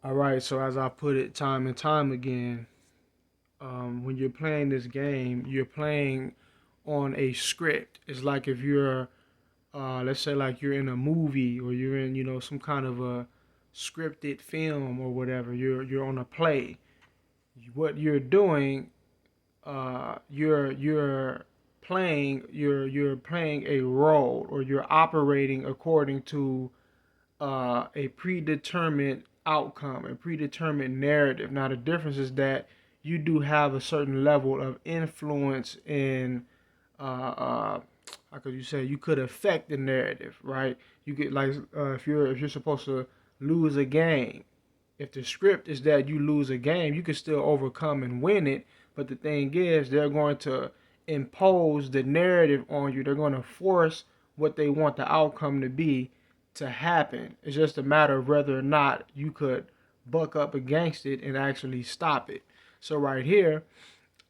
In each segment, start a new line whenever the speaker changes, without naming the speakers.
All right, so as I put it time and time again, when you're playing this game, you're playing on a script. It's like if you're, let's say, like you're in a movie or you're in, some kind of a scripted film or whatever. You're on a play. What you're doing, you're playing you're playing a role, or you're operating according to a predetermined outcome, a predetermined narrative. Now, the difference is that you do have a certain level of influence in, how could you say, you could affect the narrative, right? You get like, if you're supposed to lose a game, if the script is that you lose a game, you can still overcome and win it. But the thing is, they're going to impose the narrative on you. They're going to force what they want the outcome to be to happen. It's just a matter of whether or not you could buck up against it and actually stop it. So right here,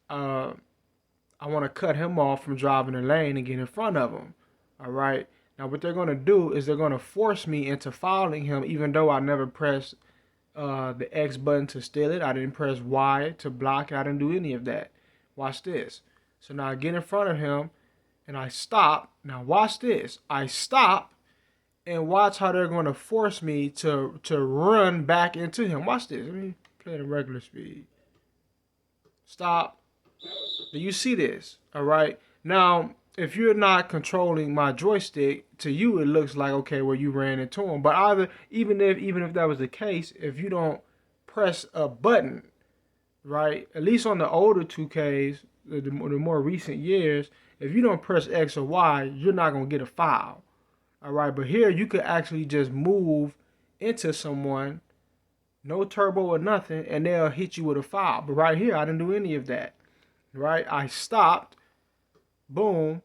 uh, I want to cut him off from driving the lane and get in front of him. All right. Now what they're going to do is they're going to force me into fouling him, even though I never pressed the X button to steal it. I didn't press Y to block it. I didn't do any of that. Watch this. So now I get in front of him and I stop. Now watch this. I stop and watch how they're going to force me to run back into him. Watch this. Let me play it at regular speed. Stop. Do you see this? All right. Now, if you're not controlling my joystick, to you it looks like, okay, well, you ran into him. But either even if that was the case, if you don't press a button, right? At least on the older 2Ks, the more recent years, if you don't press X or Y, you're not gonna get a foul. All right. But here you could actually just move into someone, no turbo or nothing, and they'll hit you with a foul. But right here, I didn't do any of that. Right? I stopped. Boom.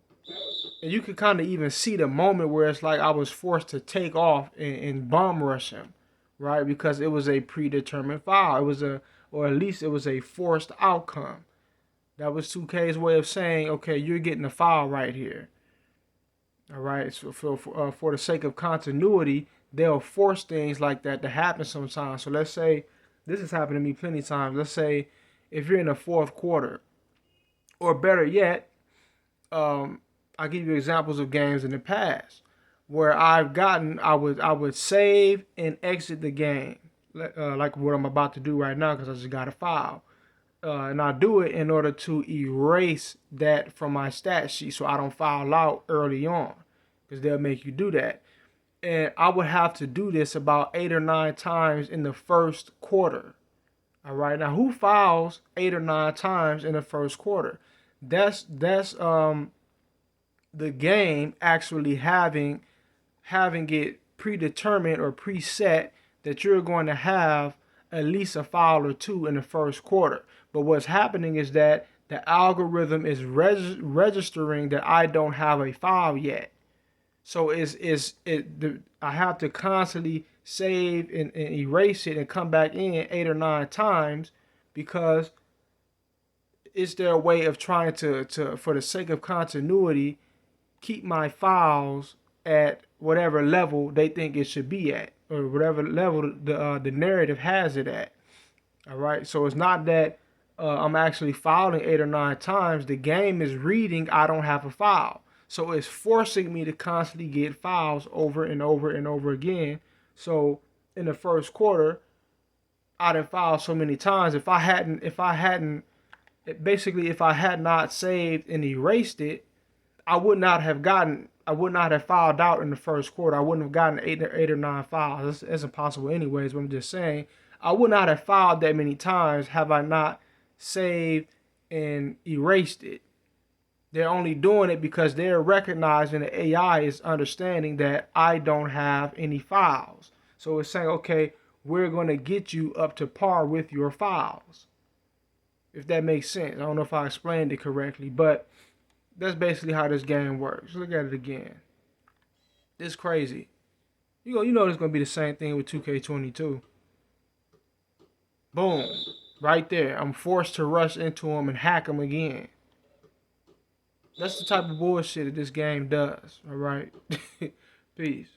And you could kind of even see the moment where it's like I was forced to take off and bomb rush him, right? Because it was a predetermined foul. It was or at least it was a forced outcome. That was 2K's way of saying, okay, you're getting a foul right here. All right. So for the sake of continuity, they'll force things like that to happen sometimes. So let's say this has happened to me plenty of times. Let's say if you're in the fourth quarter, or better yet, I'll give you examples of games in the past where I would save and exit the game, like what I'm about to do right now because I just got a foul, and I do it in order to erase that from my stat sheet so I don't foul out early on, because they'll make you do that, and I would have to do this about 8 or 9 times in the first quarter. All right, now who fouls 8 or 9 times in the first quarter? That's the game actually having it predetermined or preset that you're going to have at least a foul or two in the first quarter. But what's happening is that the algorithm is registering that I don't have a foul yet. So I have to constantly save and erase it and come back in 8 or 9 times, because it's their way of trying to for the sake of continuity, keep my files at whatever level they think it should be at, or whatever level the narrative has it at. All right. So it's not that I'm actually fouling 8 or 9 times. The game is reading I don't have a foul. So it's forcing me to constantly get fouls over and over and over again. So in the first quarter, I didn't foul so many times. If I had not saved and erased it, I would not have fouled out in the first quarter. I wouldn't have gotten eight or nine fouls. That's impossible anyways, but I'm just saying, I would not have fouled that many times have I not saved and erased it. They're only doing it because they're recognizing, the AI is understanding that I don't have any files. So it's saying, okay, we're going to get you up to par with your files. If that makes sense. I don't know if I explained it correctly, but that's basically how this game works. Look at it again. It's crazy. You know it's going to be the same thing with 2K22. Boom. Right there. I'm forced to rush into him and hack him again. That's the type of bullshit that this game does. All right. Peace.